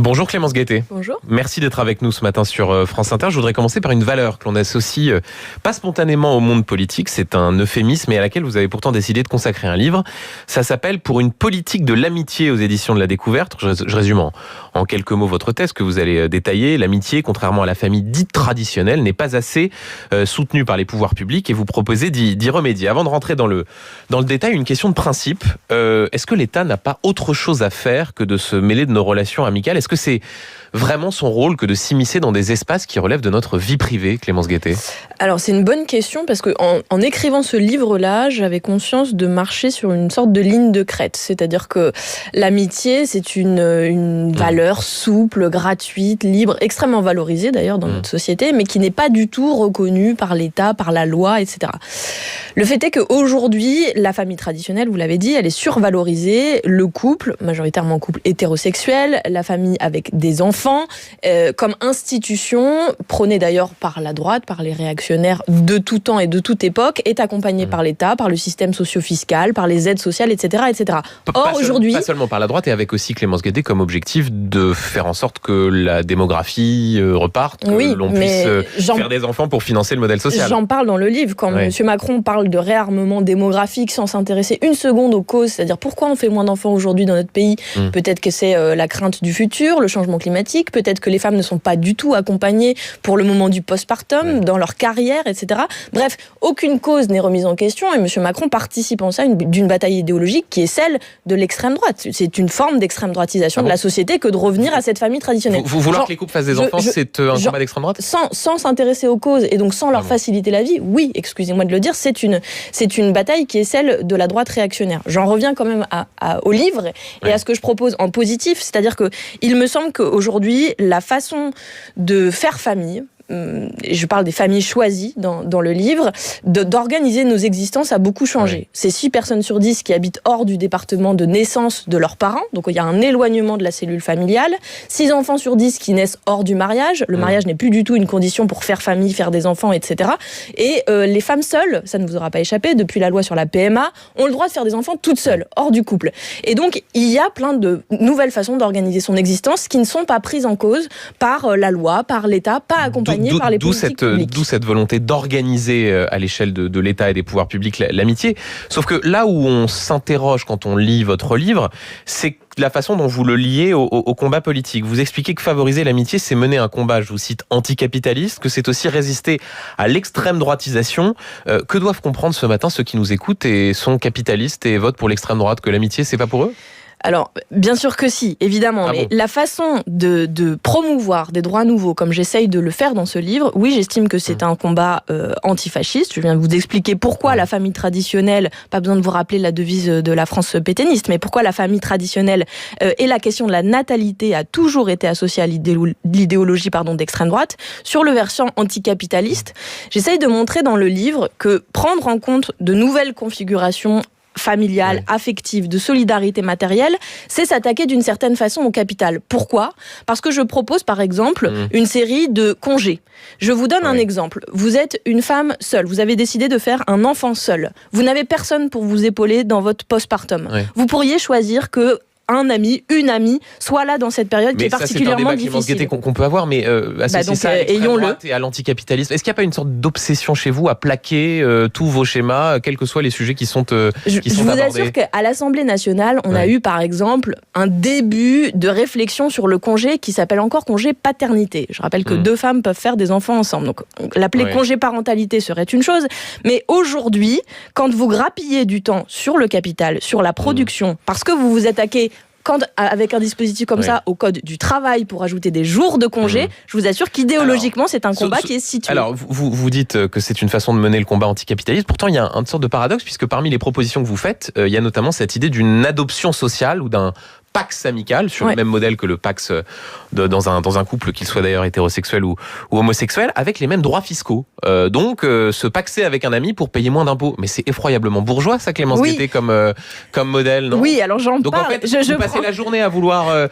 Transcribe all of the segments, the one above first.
Bonjour Clémence Guettet. Bonjour. Merci d'être avec nous ce matin sur France Inter. Je voudrais commencer par une valeur que l'on associe pas spontanément au monde politique, c'est un euphémisme, et à laquelle vous avez pourtant décidé de consacrer un livre. Ça s'appelle « Pour une politique de l'amitié » aux éditions de La Découverte. Je résume en quelques mots votre thèse que vous allez détailler. L'amitié, contrairement à la famille dite traditionnelle, n'est pas assez soutenue par les pouvoirs publics, et vous proposez d'y remédier. Avant de rentrer dans le détail, une question de principe. Est-ce que l'État n'a pas autre chose à faire que de se mêler de nos relations amicales ? Est-ce que c'est vraiment son rôle que de s'immiscer dans des espaces qui relèvent de notre vie privée, Clémence Guettet ? Alors c'est une bonne question parce que en écrivant ce livre-là, j'avais conscience de marcher sur une sorte de ligne de crête. C'est-à-dire que l'amitié, c'est une valeur souple, gratuite, libre, extrêmement valorisée d'ailleurs dans notre société, mais qui n'est pas du tout reconnue par l'État, par la loi, etc. Le fait est qu'aujourd'hui, la famille traditionnelle, vous l'avez dit, elle est survalorisée. Le couple, majoritairement couple hétérosexuel, la famille avec des enfants, comme institution, prônée d'ailleurs par la droite, par les réactionnaires de tout temps et de toute époque, est accompagnée par l'État, par le système socio-fiscal, par les aides sociales, etc. etc. Or, aujourd'hui... Pas seulement par la droite, et avec aussi, Clémence Guettet, comme objectif de faire en sorte que la démographie reparte, que l'on puisse faire des enfants pour financer le modèle social. J'en parle dans le livre. Quand M. Macron parle de réarmement démographique sans s'intéresser une seconde aux causes, c'est-à-dire pourquoi on fait moins d'enfants aujourd'hui dans notre pays, peut-être que c'est la crainte du futur, le changement climatique, peut-être que les femmes ne sont pas du tout accompagnées pour le moment du postpartum, dans leur carrière, etc. Bref, aucune cause n'est remise en question, et M. Macron participe en ça d'une bataille idéologique qui est celle de l'extrême droite. C'est une forme d'extrême droitisation de la société que de revenne à cette famille traditionnelle. Vous vouloir que les couples fassent des enfants, c'est un combat d'extrême droite ? Sans s'intéresser aux causes et donc sans leur faciliter la vie, oui, excusez-moi de le dire, c'est une bataille qui est celle de la droite réactionnaire. J'en reviens quand même au livre et à ce que je propose en positif, c'est-à-dire que il me semble qu'aujourd'hui, la façon de faire famille, je parle des familles choisies dans le livre, d'organiser nos existences a beaucoup changé. C'est 6 personnes sur 10 qui habitent hors du département de naissance de leurs parents, donc il y a un éloignement de la cellule familiale. 6 enfants sur 10 qui naissent hors du mariage. Le mariage n'est plus du tout une condition pour faire famille, faire des enfants, etc. Et les femmes seules, ça ne vous aura pas échappé, depuis la loi sur la PMA, ont le droit de faire des enfants toutes seules, hors du couple. Et donc, il y a plein de nouvelles façons d'organiser son existence qui ne sont pas prises en cause par la loi, par l'État, pas accompagnées par les politiques publiques. D'où cette volonté d'organiser à l'échelle de l'État et des pouvoirs publics l'amitié. Sauf que là où on s'interroge quand on lit votre livre, c'est la façon dont vous le liez au combat politique. Vous expliquez que favoriser l'amitié, c'est mener un combat, je vous cite, anticapitaliste, que c'est aussi résister à l'extrême droitisation. Que doivent comprendre ce matin ceux qui nous écoutent et sont capitalistes et votent pour l'extrême droite, que l'amitié, c'est pas pour eux ? Alors, bien sûr que si, évidemment, mais la façon de promouvoir des droits nouveaux, comme j'essaye de le faire dans ce livre, oui, j'estime que c'est un combat antifasciste. Je viens de vous expliquer pourquoi la famille traditionnelle, pas besoin de vous rappeler la devise de la France pétainiste, mais pourquoi la famille traditionnelle et la question de la natalité a toujours été associée à l'idéologie d'extrême droite. Sur le versant anticapitaliste, j'essaye de montrer dans le livre que prendre en compte de nouvelles configurations familiale, affective, de solidarité matérielle, c'est s'attaquer d'une certaine façon au capital. Pourquoi ? Parce que je propose, par exemple, une série de congés. Je vous donne un exemple. Vous êtes une femme seule. Vous avez décidé de faire un enfant seul. Vous n'avez personne pour vous épauler dans votre postpartum. Vous pourriez choisir que un ami, une amie, soit là dans cette période qui est particulièrement difficile. C'est un débat qu'on peut avoir, mais associer ça à l'extrême droite et à l'anticapitalisme. Est-ce qu'il n'y a pas une sorte d'obsession chez vous à plaquer tous vos schémas, quels que soient les sujets qui sont abordés ? Je vous assure qu'à l'Assemblée nationale, on a eu par exemple un début de réflexion sur le congé qui s'appelle encore congé paternité. Je rappelle que 2 femmes peuvent faire des enfants ensemble. Donc l'appeler congé parentalité serait une chose. Mais aujourd'hui, quand vous grappillez du temps sur le capital, sur la production, parce que vous vous attaquez avec un dispositif comme ça au code du travail pour ajouter des jours de congé, je vous assure qu'idéologiquement, c'est un combat qui est situé. Alors, vous dites que c'est une façon de mener le combat anticapitaliste. Pourtant, il y a une sorte de paradoxe, puisque parmi les propositions que vous faites, il y a notamment cette idée d'une adoption sociale ou d'un Pax amical, sur le même modèle que le Pax dans un couple, qu'il soit d'ailleurs hétérosexuel ou homosexuel, avec les mêmes droits fiscaux. Donc, se paxer avec un ami pour payer moins d'impôts. Mais c'est effroyablement bourgeois, ça, Clémence Guettet, comme modèle, non ? Oui, alors j'en parle. Donc, en fait, vous passez la journée à vouloir,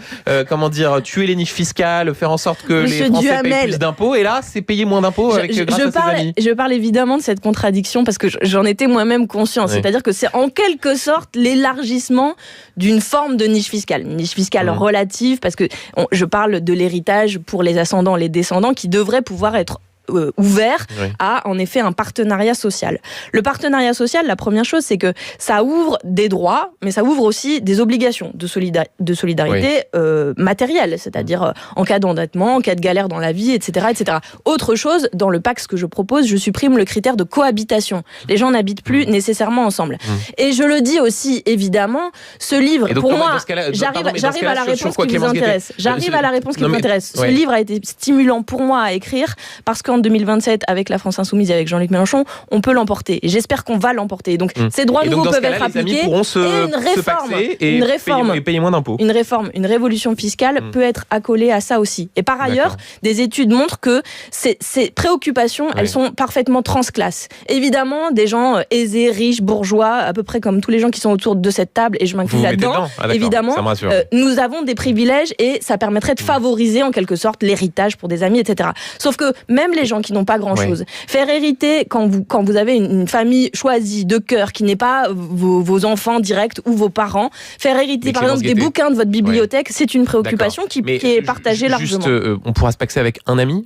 tuer les niches fiscales, faire en sorte que les Français payent plus d'impôts, et là, c'est payer moins d'impôts grâce à ses amis. Je parle évidemment de cette contradiction, parce que j'en étais moi-même consciente. C'est-à-dire que c'est en quelque sorte l'élargissement d'une forme de niche fiscale. fiscale. Une niche fiscale relative, parce que je parle de l'héritage pour les ascendants, les descendants, qui devraient pouvoir être ouvert à en effet un partenariat social. Le partenariat social, la première chose, c'est que ça ouvre des droits, mais ça ouvre aussi des obligations de solidarité matérielle, c'est-à-dire en cas d'endettement, en cas de galère dans la vie, etc., etc. Autre chose, dans le pacte que je propose, je supprime le critère de cohabitation. Les gens n'habitent plus nécessairement ensemble. Et je le dis aussi, évidemment, ce livre, donc, pour moi, j'arrive à la réponse qui vous intéresse. J'arrive à la réponse qui vous intéresse. Ce livre a été stimulant pour moi à écrire, parce qu'en 2027, avec la France Insoumise et avec Jean-Luc Mélenchon, on peut l'emporter. Et j'espère qu'on va l'emporter. Donc, ces droits nouveaux peuvent être appliqués. Et une réforme, et payer moins d'impôts. Une révolution fiscale peut être accolée à ça aussi. Et par ailleurs, des études montrent que ces préoccupations, elles sont parfaitement transclasses. Évidemment, des gens aisés, riches, bourgeois, à peu près comme tous les gens qui sont autour de cette table, et je m'inclus là-dedans, évidemment, nous avons des privilèges et ça permettrait de favoriser en quelque sorte l'héritage pour des amis, etc. Sauf que même les gens qui n'ont pas grand-chose. Faire hériter, quand vous avez une famille choisie de cœur, qui n'est pas vos enfants directs ou vos parents, faire hériter par exemple des bouquins de votre bibliothèque, c'est une préoccupation qui est partagée largement. On pourra se paxer avec un ami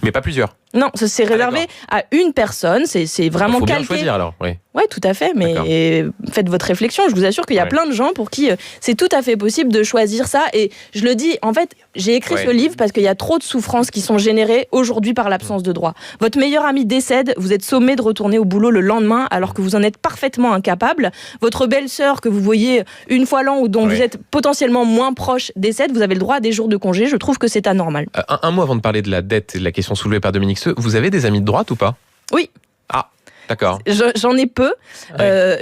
mais pas plusieurs. Non, c'est réservé à une personne, c'est vraiment calqué. Faut bien choisir alors. Oui, tout à fait, mais faites votre réflexion. Je vous assure qu'il y a plein de gens pour qui c'est tout à fait possible de choisir ça. Et je le dis, en fait, j'ai écrit ce livre parce qu'il y a trop de souffrances qui sont générées aujourd'hui par l'absence de droit. Votre meilleur ami décède, vous êtes sommé de retourner au boulot le lendemain alors que vous en êtes parfaitement incapable. Votre belle-sœur que vous voyez une fois l'an ou dont vous êtes potentiellement moins proche décède, vous avez le droit à des jours de congé. Je trouve que c'est anormal. Un mot avant de parler de la dette et de la question soulevée par Dominique Seux. Vous avez des amis de droite ou pas ? Oui. Ah, d'accord. J'en ai peu.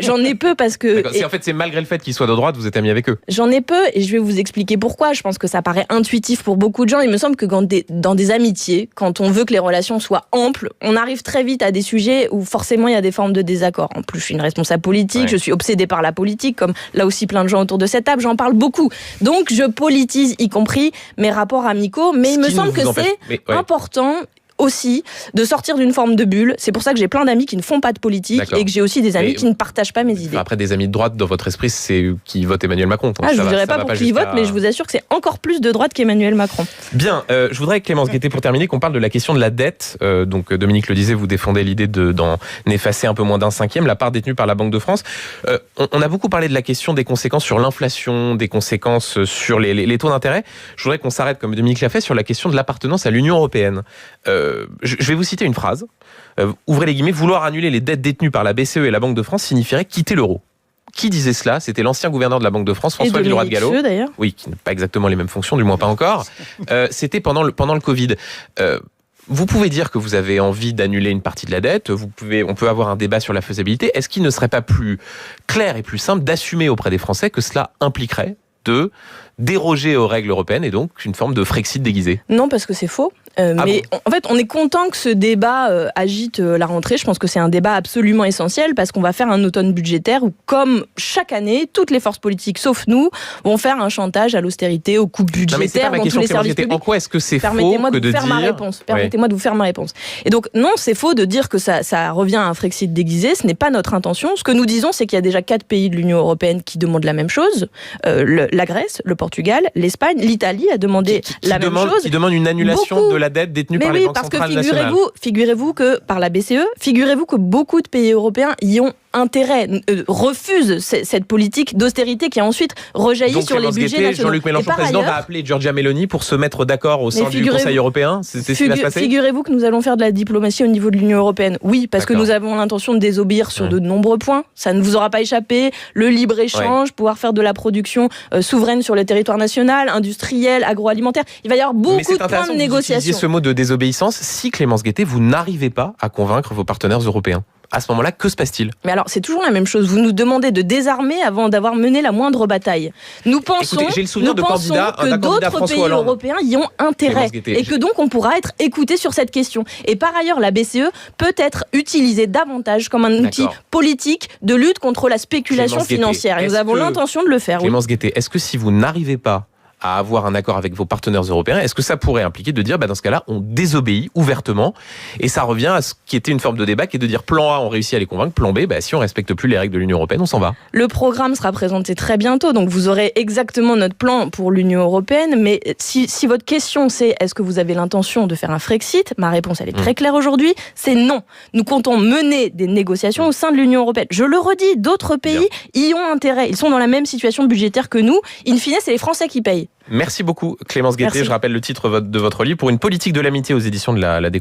J'en ai peu parce que... En fait, c'est malgré le fait qu'ils soient de droite, vous êtes amis avec eux. J'en ai peu et je vais vous expliquer pourquoi. Je pense que ça paraît intuitif pour beaucoup de gens. Il me semble que dans des amitiés, quand on veut que les relations soient amples, on arrive très vite à des sujets où forcément il y a des formes de désaccord. En plus, je suis une responsable politique, je suis obsédée par la politique, comme là aussi plein de gens autour de cette table, j'en parle beaucoup. Donc je politise, y compris mes rapports amicaux, mais il me semble que c'est important aussi de sortir d'une forme de bulle. C'est pour ça que j'ai plein d'amis qui ne font pas de politique et que j'ai aussi des amis qui ne partagent pas mes idées. Après, des amis de droite, dans votre esprit, c'est qui votent Emmanuel Macron. Je ne dirais pas pour qui ils votent, mais je vous assure que c'est encore plus de droite qu'Emmanuel Macron. Bien, je voudrais, Clémence Guettet, pour terminer, qu'on parle de la question de la dette. Donc, Dominique le disait, vous défendez l'idée d'en effacer un peu moins d'un cinquième, la part détenue par la Banque de France. On a beaucoup parlé de la question des conséquences sur l'inflation, des conséquences sur les taux d'intérêt. Je voudrais qu'on s'arrête, comme Dominique l'a fait, sur la question de l'appartenance à l'Union européenne. Je vais vous citer une phrase. Ouvrez les guillemets. Vouloir annuler les dettes détenues par la BCE et la Banque de France signifierait quitter l'euro. Qui disait cela ? C'était l'ancien gouverneur de la Banque de France, François Villeroy de Galhau. D'ailleurs. Oui, qui n'a pas exactement les mêmes fonctions, du moins pas encore. C'était pendant le Covid. Vous pouvez dire que vous avez envie d'annuler une partie de la dette. On peut avoir un débat sur la faisabilité. Est-ce qu'il ne serait pas plus clair et plus simple d'assumer auprès des Français que cela impliquerait de déroger aux règles européennes et donc une forme de Frexit déguisé ? Non, parce que c'est faux. Mais en fait, on est content que ce débat agite la rentrée. Je pense que c'est un débat absolument essentiel parce qu'on va faire un automne budgétaire où, comme chaque année, toutes les forces politiques, sauf nous, vont faire un chantage à l'austérité, aux coupes budgétaires dans tous les services publics. En quoi est-ce que c'est faux que de dire... Permettez-moi de vous faire ma réponse. Et donc, non, c'est faux de dire que ça revient à un Frexit déguisé. Ce n'est pas notre intention. Ce que nous disons, c'est qu'il y a déjà 4 pays de l'Union européenne qui demandent la même chose. La Grèce, le Portugal, l'Espagne, l'Italie a demandé la même chose. Qui demande une annulation de la dette détenue par les banques centrales nationales. Figurez-vous que par la BCE, figurez-vous que beaucoup de pays européens y ont intérêt, refusent cette politique d'austérité qui a ensuite rejailli sur les budgets nationaux. Jean-Luc Mélenchon, président, va appeler Giorgia Meloni pour se mettre d'accord au sein du Conseil européen. C'est ce qui va se passer. Figurez-vous que nous allons faire de la diplomatie au niveau de l'Union européenne. Oui, parce que nous avons l'intention de désobéir sur de nombreux points. Ça ne vous aura pas échappé. Le libre-échange, pouvoir faire de la production souveraine sur le territoire national, industriel, agroalimentaire. Il va y avoir beaucoup de points de négociation. Vous utilisez ce mot de désobéissance si, Clémence Guettet, vous n'arrivez pas à convaincre vos partenaires européens. À ce moment-là, que se passe-t-il ? Mais alors, c'est toujours la même chose. Vous nous demandez de désarmer avant d'avoir mené la moindre bataille. Nous pensons, que d'autres pays européens y ont intérêt et que donc on pourra être écouté sur cette question. Et par ailleurs, la BCE peut être utilisée davantage comme un outil politique de lutte contre la spéculation financière. Et nous avons l'intention de le faire. Clémence Guettet, est-ce que si vous n'arrivez pas à avoir un accord avec vos partenaires européens, est-ce que ça pourrait impliquer de dire, dans ce cas-là, on désobéit ouvertement, et ça revient à ce qui était une forme de débat, qui est de dire plan A, on réussit à les convaincre, plan B, si on respecte plus les règles de l'Union européenne, on s'en va. Le programme sera présenté très bientôt, donc vous aurez exactement notre plan pour l'Union européenne, mais si votre question c'est est-ce que vous avez l'intention de faire un Frexit, ma réponse elle est très claire aujourd'hui, c'est non. Nous comptons mener des négociations au sein de l'Union européenne. Je le redis, d'autres pays y ont intérêt, ils sont dans la même situation budgétaire que nous, in fine c'est les Français qui payent. Merci beaucoup Clémence Guettet, je rappelle le titre de votre livre, Pour une politique de l'amitié aux éditions de la Découverte.